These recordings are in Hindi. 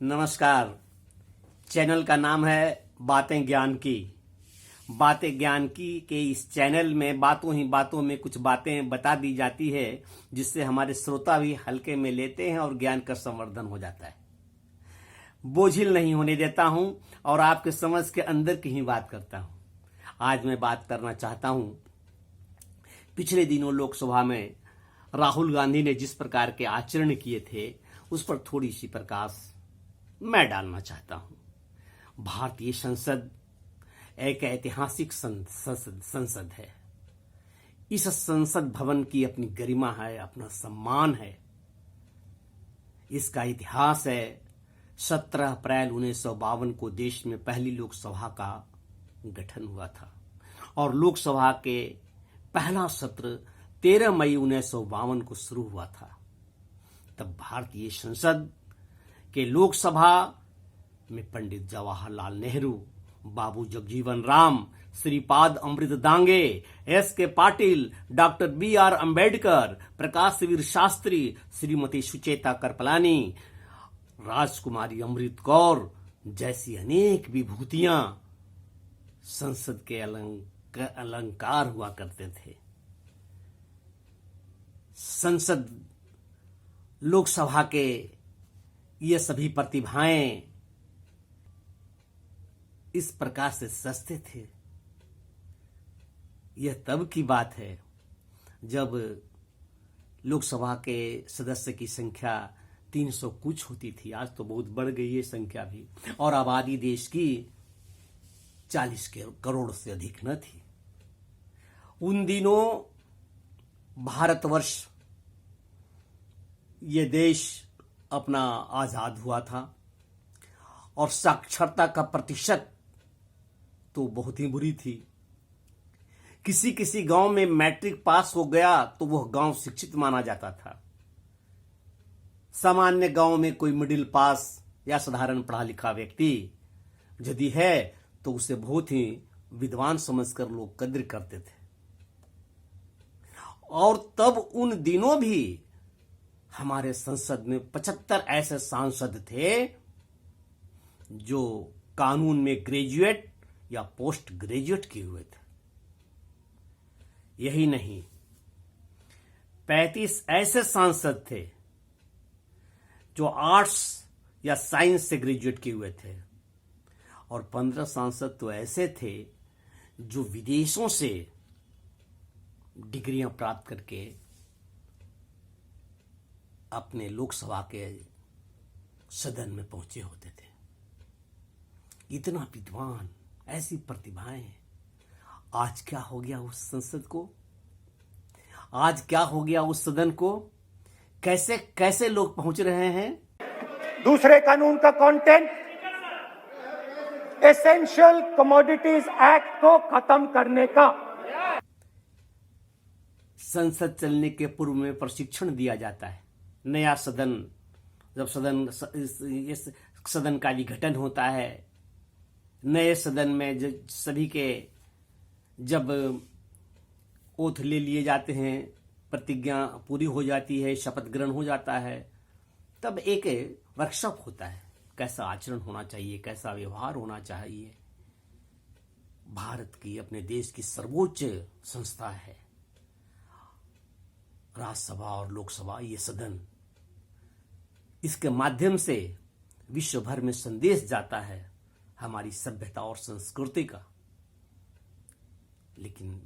नमस्कार। चैनल का नाम है बातें ज्ञान की। बातें ज्ञान की के इस चैनल में बातों ही बातों में कुछ बातें बता दी जाती है जिससे हमारे श्रोता भी हल्के में लेते हैं और ज्ञान का संवर्धन हो जाता है। बोझिल नहीं होने देता हूं और आपके समझ के अंदर की ही बात करता हूं। आज मैं बात करना चाहता हूं, पिछले दिनों लोकसभा में राहुल गांधी ने जिस प्रकार के आचरण किए थे उस पर थोड़ी सी प्रकाश मैं डालना चाहता हूं। भारतीय संसद एक ऐतिहासिक संसद है। इस संसद भवन की अपनी गरिमा है, अपना सम्मान है। इसका इतिहास है 17 अप्रैल 1952 को देश में पहली लोकसभा का गठन हुआ था और लोकसभा के पहला सत्र 13 मई 1952 को शुरू हुआ था। तब भारतीय संसद के लोकसभा में Pandit Jawaharlal Nehru, Babu Jagjivan Ram, Shripad Amrit Dange, S K. Patil, doctor B R. Ambedkar, Prakash Vir Shastri, Shrimati Sucheta Kripalani, Rajkumari Amrit Kaur जैसी अनेक विभूतियां संसद के अलंकार हुआ करते थे। संसद लोकसभा के ये सभी प्रतिभाएं इस प्रकार से सजते थे। यह तब की बात है जब लोकसभा के सदस्य की संख्या 300 कुछ होती थी। आज तो बहुत बढ़ गई है संख्या भी, और आबादी देश की 40 करोड़ से अधिक न थी। उन दिनों भारतवर्ष, ये देश अपना आजाद हुआ था और साक्षरता का प्रतिशत तो बहुत ही बुरी थी। किसी किसी गांव में मैट्रिक पास हो गया तो वह गांव शिक्षित माना जाता था। सामान्य गांव में कोई मिडिल पास या साधारण पढ़ा लिखा व्यक्ति यदि है तो उसे बहुत ही विद्वान समझकर लोग कद्र करते थे। और तब उन दिनों भी हमारे संसद में 75 ऐसे सांसद थे जो कानून में ग्रेजुएट या पोस्ट ग्रेजुएट किए हुए थे। यही नहीं, 35 ऐसे सांसद थे जो आर्ट्स या साइंस से ग्रेजुएट किए हुए थे और 15 सांसद तो ऐसे थे जो विदेशों से डिग्रियां प्राप्त करके अपने लोकसभा के सदन में पहुंचे होते थे। इतना विद्वान, ऐसी प्रतिभाएं। आज क्या हो गया उस संसद को? आज क्या हो गया उस सदन को? कैसे कैसे लोग पहुंच रहे हैं? दूसरे कानून का कंटेंट, एसेंशियल कमोडिटीज एक्ट को खत्म करने का। संसद चलने के पूर्व में प्रशिक्षण दिया जाता है। नया सदन, जब सदन का विघटन होता है, नए सदन में सभी के जब ओथ ले लिए जाते हैं, प्रतिज्ञा पूरी हो जाती है, शपथ ग्रहण हो जाता है, तब एक वर्कशॉप होता है। कैसा आचरण होना चाहिए, कैसा व्यवहार होना चाहिए। भारत की, अपने देश की सर्वोच्च संस्था है राज्यसभा और लोकसभा, ये सदन। इसके माध्यम से विश्व भर में संदेश जाता है हमारी सभ्यता और संस्कृति का। लेकिन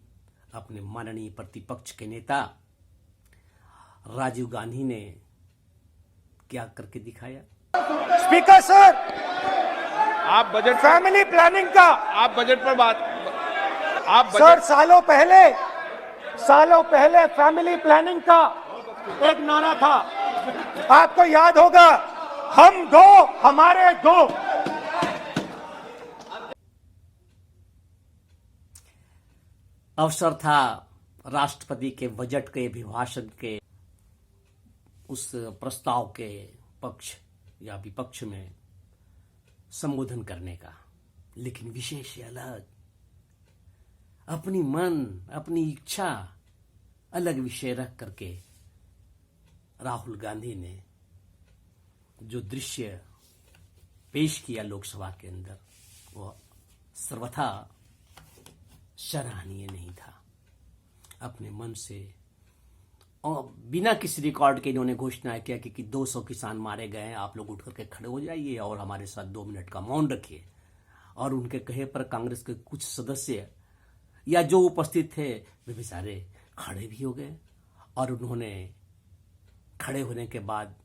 अपने माननीय प्रतिपक्ष के नेता राजीव गांधी ने क्या करके दिखाया? स्पीकर सर, आप बजट, फैमिली प्लानिंग का, आप बजट पर बात, आप सर बजट, सालों पहले फैमिली प्लानिंग का एक नारा था, आपको याद होगा, हम दो हमारे दो। अवसर था राष्ट्रपति के बजट के अभिभाषण के उस प्रस्ताव के पक्ष या विपक्ष में संबोधन करने का। लेकिन विशेष अलग, अपनी मन, अपनी इच्छा अलग विषय रख करके राहुल गांधी ने जो दृश्य पेश किया लोकसभा के अंदर, वो सर्वथा सराहनीय नहीं था। अपने मन से और बिना किसी रिकॉर्ड के इन्होंने घोषणा किया कि 200 किसान मारे गए हैं, आप लोग उठ करके खड़े हो जाइए और हमारे साथ 2 मिनट का मौन रखिए। और उनके कहे पर कांग्रेस के कुछ सदस्य या जो उपस्थित थे वे बेचारे खड़े भी हो गए, और उन्होंने खड़े होने के बाद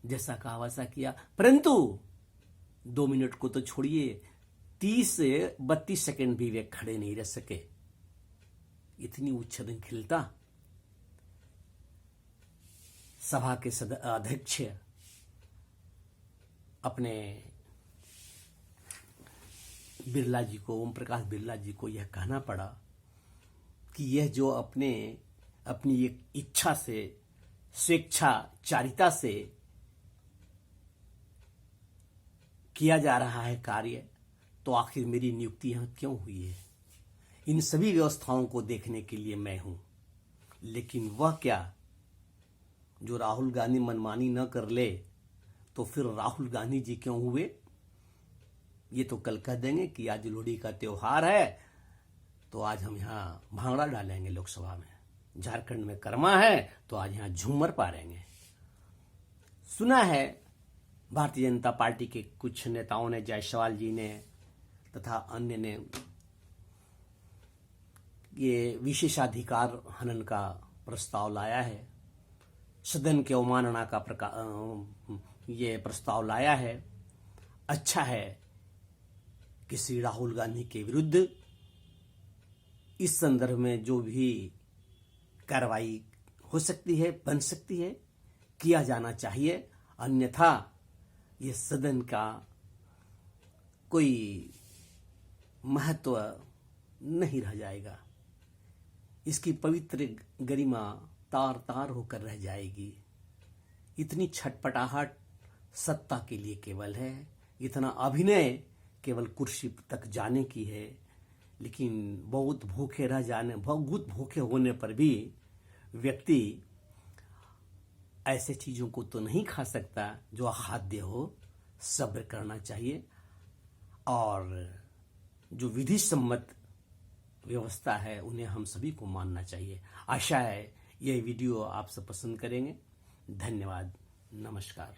जैसा कहा वैसा किया। परंतु 2 मिनट को तो छोड़िए, 30 से 32 सेकंड भी वे खड़े नहीं रह सके। इतनी उच्छृंखलता सभा के अध्यक्ष अपने बिरला जी को, ओम प्रकाश बिरला जी को यह कहना पड़ा कि यह जो अपनी एक इच्छा से, स्वेच्छाचारिता से किया जा रहा है कार्य, तो आखिर मेरी नियुक्ति यहां क्यों हुई है? इन सभी व्यवस्थाओं को देखने के लिए मैं हूं, लेकिन वह क्या जो राहुल गांधी मनमानी न कर ले तो फिर राहुल गांधी जी क्यों हुए? ये तो कल कह देंगे कि आज लोहड़ी का त्योहार है तो आज हम यहां भांगड़ा डालेंगे लोकसभा में। झारखंड में कर्मा है तो आज यहां झूमर पारेंगे। सुना है भारतीय जनता पार्टी के कुछ नेताओं ने, जायसवाल जी ने तथा अन्य ने, ये विशेषाधिकार हनन का प्रस्ताव लाया है, सदन के अवमानना का ये प्रस्ताव लाया है। अच्छा है कि श्री राहुल गांधी के विरुद्ध इस संदर्भ में जो भी कार्रवाई हो सकती है, बन सकती है, किया जाना चाहिए। अन्यथा ये सदन का कोई महत्व नहीं रह जाएगा, इसकी पवित्र गरिमा तार तार होकर रह जाएगी। इतनी छटपटाहट सत्ता के लिए केवल है, इतना अभिनय केवल कुर्सी तक जाने की है, लेकिन बहुत भूखे होने पर भी व्यक्ति ऐसे चीजों को तो नहीं खा सकता जो अखाद्य हो। सब्र करना चाहिए और जो विधि सम्मत व्यवस्था है उन्हें हम सभी को मानना चाहिए। आशा है यह वीडियो आप सब पसंद करेंगे। धन्यवाद, नमस्कार।